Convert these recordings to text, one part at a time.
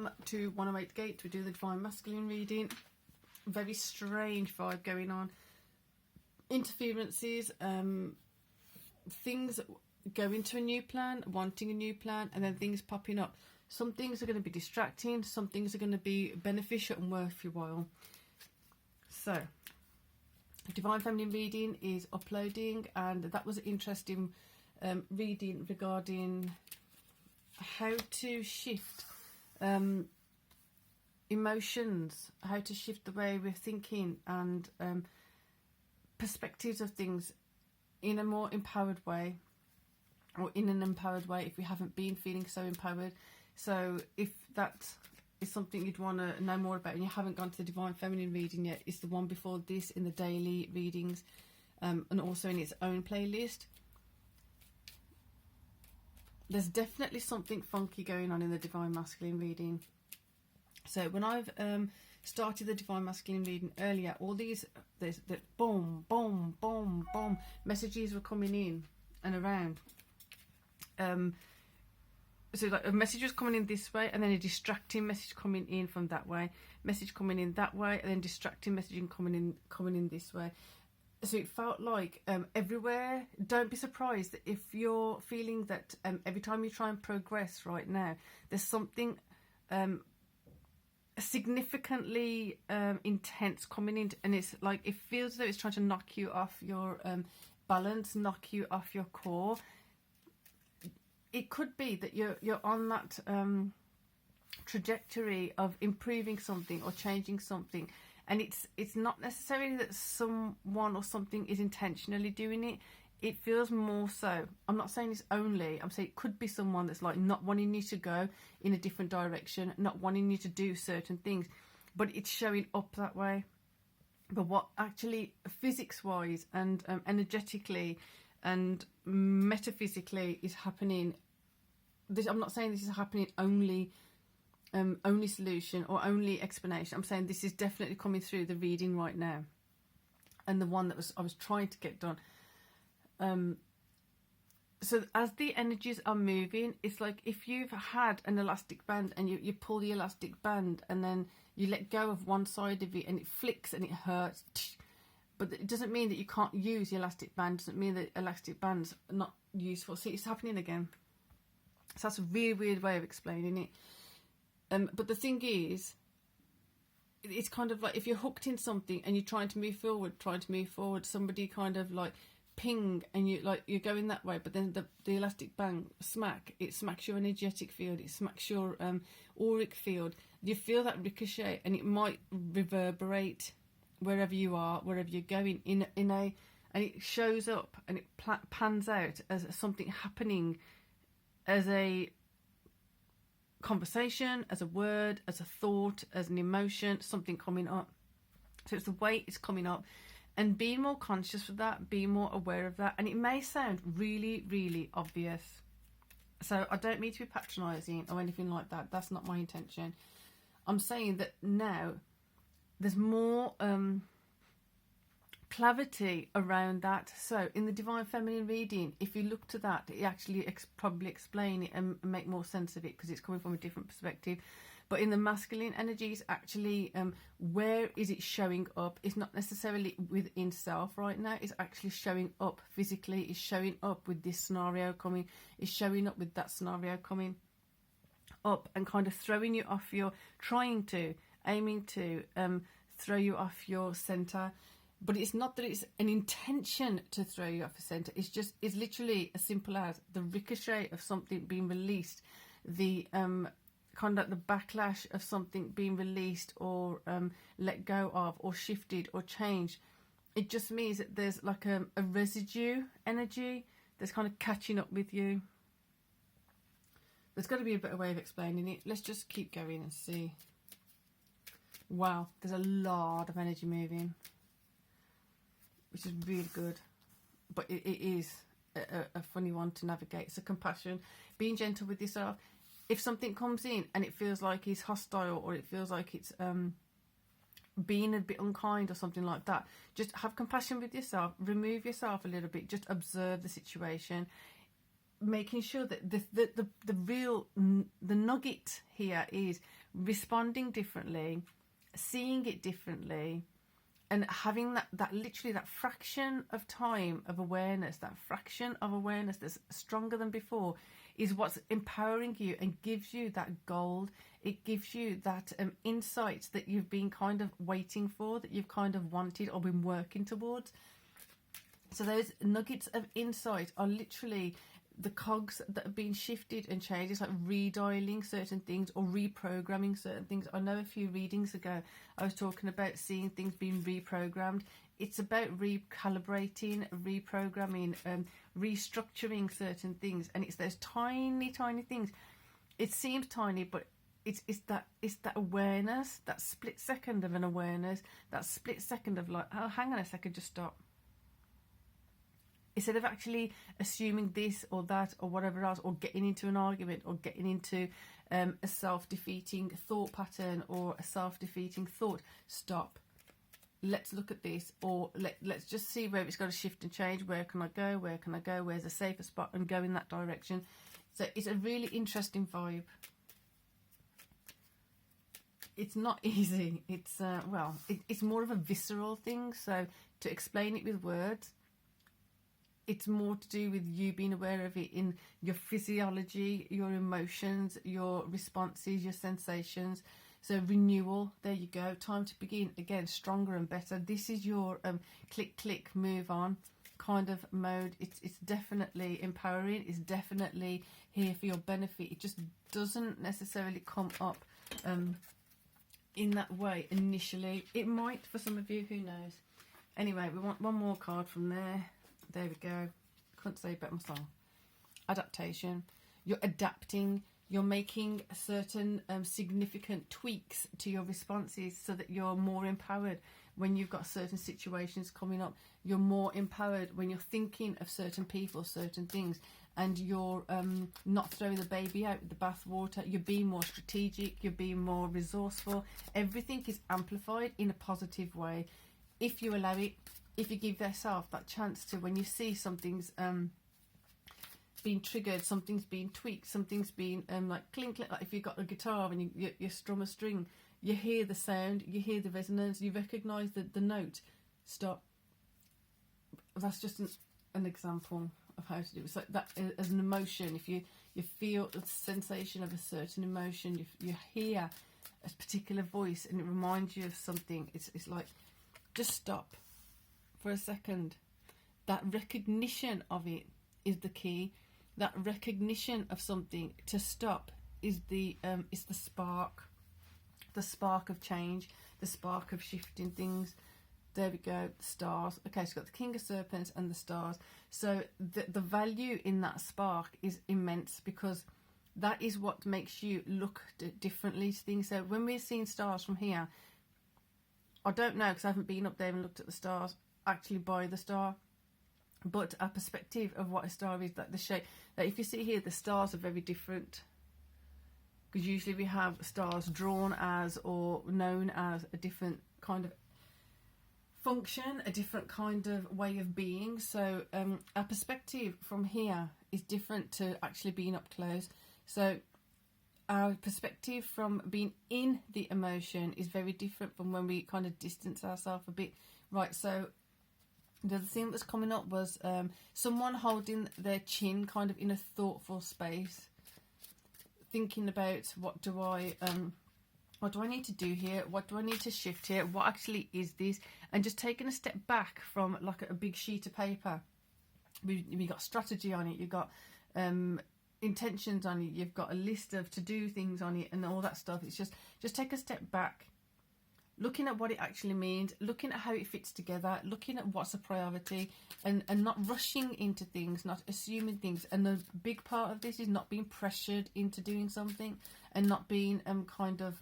welcome to 108 Gate. We do the Divine Masculine reading. Very strange vibe going on. Interferences, things going to a new plan, wanting a new plan, and then things popping up. Some things are going to be distracting, some things are going to be beneficial and worth your while. So, Divine Feminine reading is uploading, and that was an interesting reading regarding how to shift emotions, how to shift the way we're thinking, and perspectives of things in a more empowered way, or in an empowered way if we haven't been feeling so empowered. So if that is something you'd want to know more about and you haven't gone to the Divine Feminine reading yet, it's the one before this in the daily readings, and also in its own playlist. There's definitely something funky going on in the Divine Masculine reading. So when I've started the Divine Masculine reading earlier, all these, the boom, boom, boom, boom messages were coming in and around. So like a message was coming in this way, and then a distracting message coming in from that way, message coming in that way, and then distracting messaging coming in this way. So it felt like everywhere. Don't be surprised if you're feeling that every time you try and progress right now, there's something significantly intense coming in, and it's like it feels as though it's trying to knock you off your balance, knock you off your core. It could be that you're on that trajectory of improving something or changing something, and it's not necessarily that someone or something is intentionally doing it. It feels more so, I'm not saying it's only, I'm saying it could be someone that's like not wanting you to go in a different direction, not wanting you to do certain things, but it's showing up that way. But what actually physics wise and energetically and metaphysically is happening, this, I'm not saying this is happening only solution or only explanation. I'm saying this is definitely coming through the reading right now, and the one that I was trying to get done. So as the energies are moving, it's like if you've had an elastic band and you pull the elastic band and then you let go of one side of it and it flicks and it hurts, but it doesn't mean that you can't use the elastic band. It doesn't mean that elastic bands are not useful. See, it's happening again. So that's a really weird way of explaining it. But the thing is, it's kind of like if you're hooked in something and you're trying to move forward, somebody kind of like ping and you're going that way, but then the elastic band smacks your energetic field, it smacks your auric field. You feel that ricochet, and it might reverberate wherever you are, wherever you're going and it shows up and it pans out as something happening, as a conversation, as a word, as a thought, as an emotion, something coming up. So it's the way it's coming up, and being more conscious of that, being more aware of that. And it may sound really, really obvious, so I don't mean to be patronising or anything like that. That's not my intention. I'm saying that now there's more clarity around that. So in the Divine Feminine reading, if you look to that, it actually probably explain it and make more sense of it, because it's coming from a different perspective. But in the masculine energies, actually, where is it showing up? It's not necessarily within self right now. It's actually showing up physically. It's showing up with this scenario coming. It's showing up with that scenario coming up, and kind of throwing you off your, aiming to throw you off your centre. But it's not that it's an intention to throw you off a centre. It's literally as simple as the ricochet of something being released, the kind of the backlash of something being released or let go of or shifted or changed. It just means that there's like a residue energy that's kind of catching up with you. There's got to be a better way of explaining it. Let's just keep going and see. Wow, there's a lot of energy moving, which is really good, but it is a funny one to navigate. So compassion, being gentle with yourself. If something comes in and it feels like it's hostile, or it feels like it's being a bit unkind or something like that, just have compassion with yourself, remove yourself a little bit, just observe the situation, making sure that the nugget here is responding differently, seeing it differently, and having that literally that fraction of time of awareness, that fraction of awareness that's stronger than before, is what's empowering you and gives you that gold. It gives you that insight that you've been kind of waiting for, that you've kind of wanted or been working towards. So those nuggets of insight are literally the cogs that have been shifted and changed. It's like redialing certain things or reprogramming certain things. I know a few readings ago I was talking about seeing things being reprogrammed. It's about recalibrating, reprogramming, restructuring certain things, and it's those tiny things. It seems tiny, but it's that awareness, that split second of an awareness, that split second of like, oh, hang on a second, just stop. Instead of actually assuming this or that or whatever else, or getting into an argument, or getting into a self-defeating thought pattern or a self-defeating thought, stop. Let's look at this, or let's just see where it's got to shift and change. Where can I go? Where can I go? Where's a safer spot? And go in that direction. So it's a really interesting vibe. It's not easy. It's it's more of a visceral thing. So to explain it with words, it's more to do with you being aware of it in your physiology, your emotions, your responses, your sensations. So renewal, there you go. Time to begin again, stronger and better. This is your click, move on kind of mode. It's definitely empowering. It's definitely here for your benefit. It just doesn't necessarily come up in that way initially. It might for some of you, who knows. Anyway, we want one more card from there. There we go. Couldn't say it better myself. Adaptation. You're adapting. You're making certain significant tweaks to your responses so that you're more empowered when you've got certain situations coming up. You're more empowered when you're thinking of certain people, certain things, and you're not throwing the baby out with the bathwater. You're being more strategic. You're being more resourceful. Everything is amplified in a positive way if you allow it. If you give yourself that chance to, when you see something's being triggered, something's being tweaked, something's being like clink, like if you've got a guitar and you strum a string, you hear the sound, you hear the resonance, you recognise the note. Stop. That's just an example of how to do it. It's like that as an emotion. If you feel the sensation of a certain emotion, you hear a particular voice and it reminds you of something, it's like, just stop for a second. That recognition of it is the key. That recognition of something, to stop, is the spark of change, the spark of shifting things. There we go. The stars. Okay, so you've got the King of Serpents and the stars. So the value in that spark is immense, because that is what makes you look differently to things. So when we're seeing stars from here, I don't know, because I haven't been up there and looked at the stars actually by the star, but a perspective of what a star is, that the shape, that if you see here, the stars are very different, because usually we have stars drawn as or known as a different kind of function, a different kind of way of being. So our perspective from here is different to actually being up close. So our perspective from being in the emotion is very different from when we kind of distance ourselves a bit. Right, so the other thing that's coming up was someone holding their chin kind of in a thoughtful space, thinking about what do I need to do here? What do I need to shift here? What actually is this? And just taking a step back from like a big sheet of paper. We got strategy on it. You've got intentions on it. You've got a list of to-do things on it and all that stuff. It's just take a step back, looking at what it actually means, looking at how it fits together, looking at what's a priority, and not rushing into things, not assuming things. And the big part of this is not being pressured into doing something, and not being kind of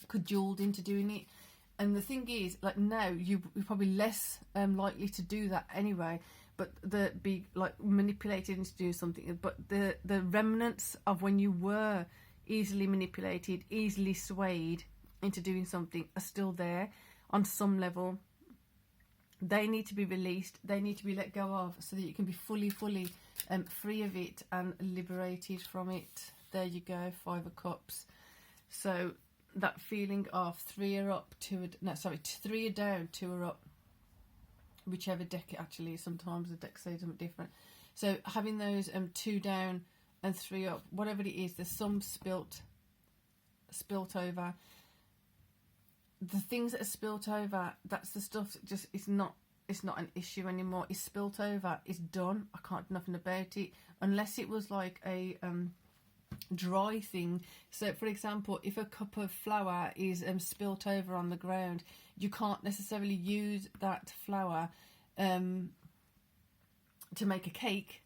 cajoled into doing it. And the thing is, like, now you're probably less likely to do that anyway, but be like manipulated into doing something. But the remnants of when you were easily manipulated, easily swayed into doing something are still there on some level. They need to be released. They need to be let go of, so that you can be fully free of it and liberated from it. There you go, 5 of Cups. So that feeling of 3 are up, 2 are, no, sorry, 3 are down, 2 are up, whichever deck it actually is. Sometimes the deck says something different. So having those 2 down and 3 up, whatever it is, there's some spilt over. The things that are spilt over, that's the stuff that just, it's not an issue anymore. It's spilt over, it's done. I can't do nothing about it, unless it was like a dry thing. So for example, if a cup of flour is spilt over on the ground, you can't necessarily use that flour to make a cake,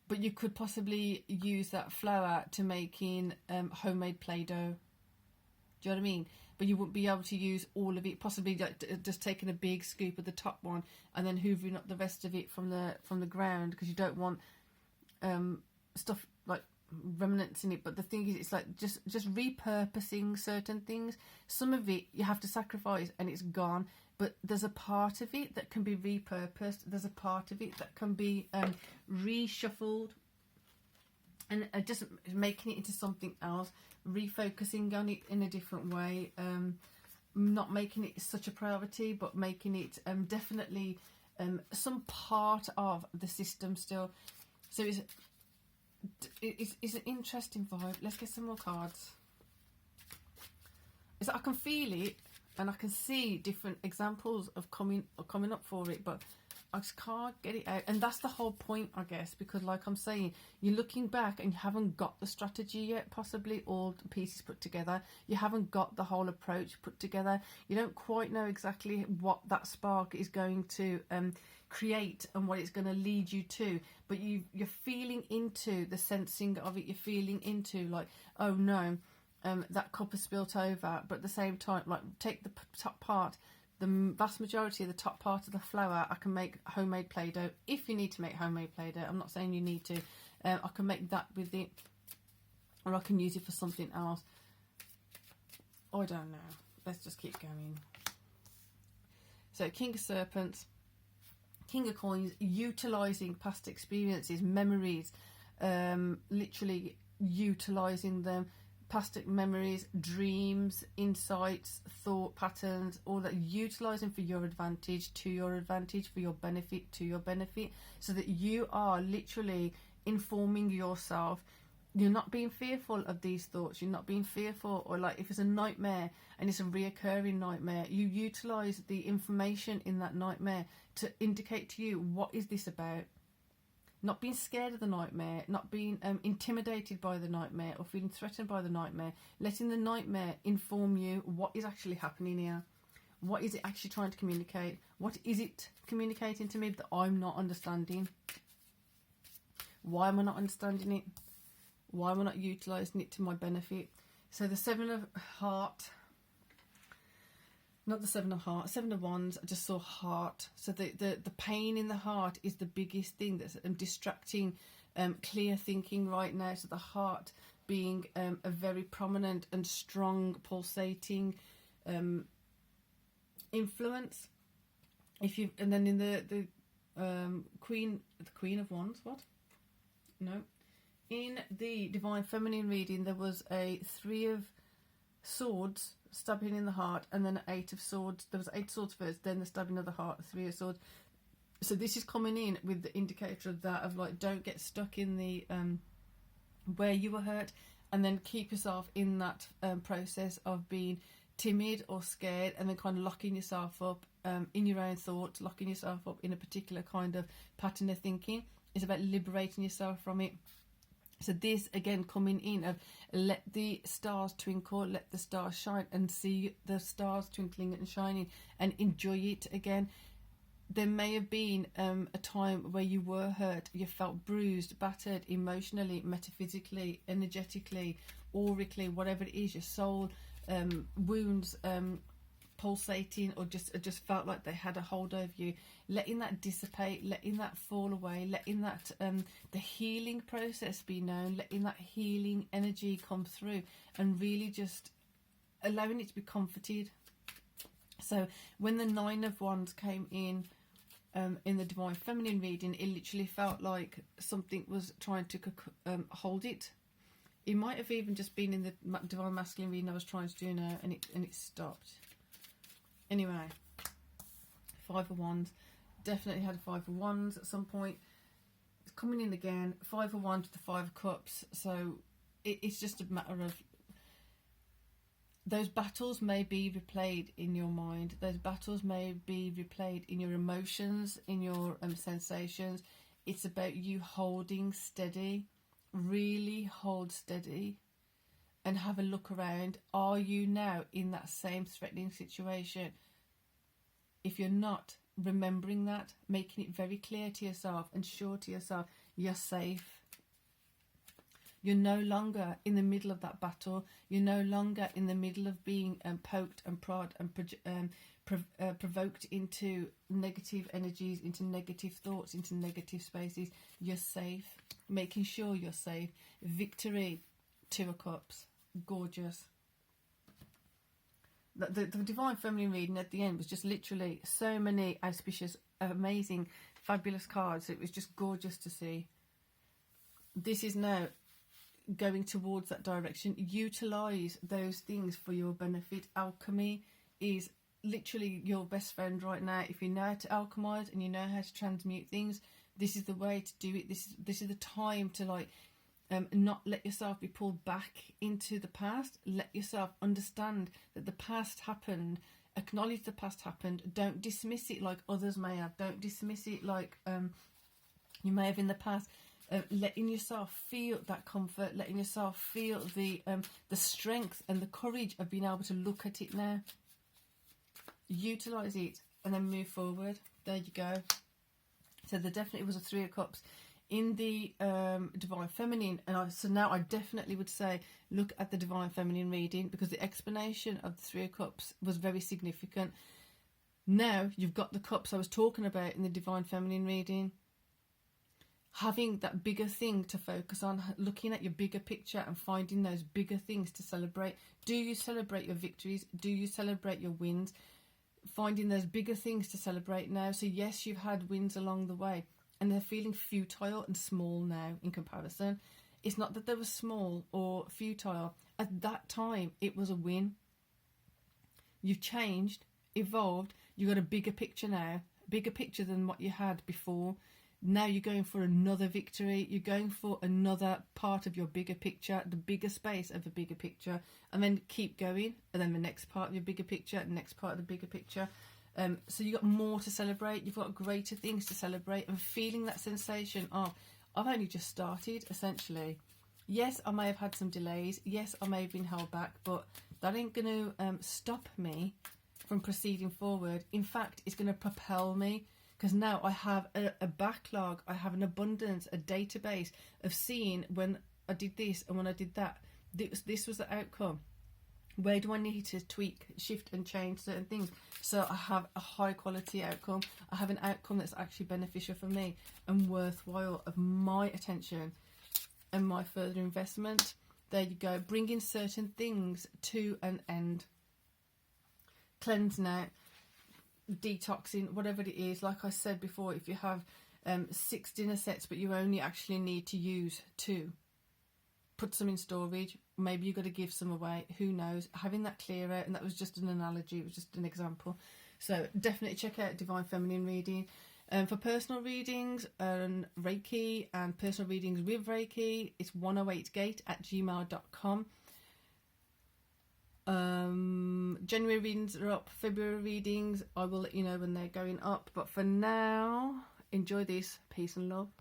but you could possibly use that flour to making homemade Play-Doh. Do you know what I mean? But you wouldn't be able to use all of it. Possibly like just taking a big scoop of the top one and then hoovering up the rest of it from the ground, because you don't want stuff like remnants in it. But the thing is, it's like just repurposing certain things. Some of it you have to sacrifice and it's gone, but there's a part of it that can be repurposed. There's a part of it that can be reshuffled and just making it into something else, refocusing on it in a different way, not making it such a priority, but making it definitely some part of the system still. So it's an interesting vibe. Let's get some more cards. It's like I can feel it and I can see different examples of coming up for it, but I just can't get it out. And that's the whole point, I guess, because like I'm saying, you're looking back and you haven't got the strategy yet, possibly all the pieces put together. You haven't got the whole approach put together. You don't quite know exactly what that spark is going to create and what it's going to lead you to. But you're feeling into the sensing of it. You're feeling into like, oh no, that cup is spilt over. But at the same time, like take the top part, the vast majority of the top part of the flour, I can make homemade Play-Doh. If you need to make homemade Play-Doh, I'm not saying you need to. I can make that with it, or I can use it for something else. I don't know. Let's just keep going. So King of Serpents, King of Coins, utilising past experiences, memories, literally utilising them. Past memories, dreams, insights, thought patterns, all that, utilising for your advantage, to your advantage, for your benefit, to your benefit, so that you are literally informing yourself. You're not being fearful of these thoughts. You're not being fearful, or like if it's a nightmare and it's a reoccurring nightmare, you utilise the information in that nightmare to indicate to you, what is this about? Not being scared of the nightmare, not being intimidated by the nightmare or feeling threatened by the nightmare, letting the nightmare inform you what is actually happening here. What is it actually trying to communicate? What is it communicating to me that I'm not understanding? Why am I not understanding it? Why am I not utilising it to my benefit? So the Seven of Heart, not the Seven of Hearts, Seven of Wands, I just saw heart. So the pain in the heart is the biggest thing that's distracting clear thinking right now. So the heart being a very prominent and strong pulsating influence. And then in the Queen of Wands, what? No. In the Divine Feminine reading, there was a 3 of Swords stabbing in the heart, and then 8 of Swords. There was 8 swords first, then the stabbing of the heart, 3 of Swords. So this is coming in with the indicator of that, of like, don't get stuck in the where you were hurt, and then keep yourself in that process of being timid or scared, and then kind of locking yourself up in your own thoughts, locking yourself up in a particular kind of pattern of thinking. It's about liberating yourself from it. So this, again, coming in of let the stars twinkle, let the stars shine, and see the stars twinkling and shining, and enjoy it again. There may have been a time where you were hurt, you felt bruised, battered, emotionally, metaphysically, energetically, aurically, whatever it is, your soul, wounds, pulsating, or just felt like they had a hold over you. Letting that dissipate, letting that fall away, letting that the healing process be known, letting that healing energy come through, and really just allowing it to be comforted. So when the 9 of Wands came in the Divine Feminine reading, it literally felt like something was trying to hold it, It might have even just been in the Divine Masculine reading I was trying to do now, and it stopped. Anyway, Five of Wands. Definitely had a Five of Wands at some point. It's coming in again. Five of Wands to the Five of Cups. So it's just a matter of, those battles may be replayed in your mind. Those battles may be replayed in your emotions, in your sensations. It's about you holding steady. Really hold steady and have a look around. Are you now in that same threatening situation? If you're not, remembering that, making it very clear to yourself and sure to yourself, you're safe. You're no longer in the middle of that battle. You're no longer in the middle of being poked and prodded and provoked into negative energies, into negative thoughts, into negative spaces. You're safe. Making sure you're safe. Victory. Two of Cups. Gorgeous. The Divine Feminine reading at the end was just literally so many auspicious, amazing, fabulous cards. It was just gorgeous to see. This is now going towards that direction. Utilize those things for your benefit. Alchemy is literally your best friend right now. If you know how to alchemize and you know how to transmute things, this is the way to do it. This is the time to not let yourself be pulled back into the past. Let yourself understand that the past happened. Acknowledge the past happened. Don't dismiss it like others may have. Don't dismiss it like you may have in the past. Letting yourself feel that comfort, letting yourself feel the strength and the courage of being able to look at it now. Utilize it and then move forward. There you go. So there definitely was a Three of Cups in the Divine Feminine, and so now I definitely would say look at the Divine Feminine reading, because the explanation of the Three of Cups was very significant. Now you've got the cups I was talking about in the Divine Feminine reading. Having that bigger thing to focus on, looking at your bigger picture and finding those bigger things to celebrate. Do you celebrate your victories? Do you celebrate your wins? Finding those bigger things to celebrate now. So yes, you've had wins along the way, and they're feeling futile and small now in comparison. It's not that they were small or futile. At that time, it was a win. You've changed, evolved. You've got a bigger picture now, bigger picture than what you had before. Now you're going for another victory. You're going for another part of your bigger picture, the bigger space of a bigger picture, and then keep going. And then the next part of your bigger picture, the next part of the bigger picture. So you've got more to celebrate. You've got greater things to celebrate, and feeling that sensation of, I've only just started, essentially. Yes, I may have had some delays. Yes, I may have been held back, but that ain't going to stop me from proceeding forward. In fact, it's going to propel me. Because now I have a backlog, I have an abundance, a database of seeing when I did this and when I did that. This was the outcome. Where do I need to tweak, shift and change certain things? So I have a high quality outcome. I have an outcome that's actually beneficial for me and worthwhile of my attention and my further investment. There you go. Bringing certain things to an end. Cleansing out. Detoxing, whatever it is. Like I said before, if you have 6 dinner sets but you only actually need to use 2, put some in storage. Maybe you've got to give some away, who knows. Having that clear out, and that was just an analogy, it was just an example. So definitely check out Divine Feminine reading. For personal readings and Reiki and personal readings with Reiki, it's 108gate@gmail.com. January readings are up. February readings, I will let you know when they're going up. But for now, enjoy this. Peace and love.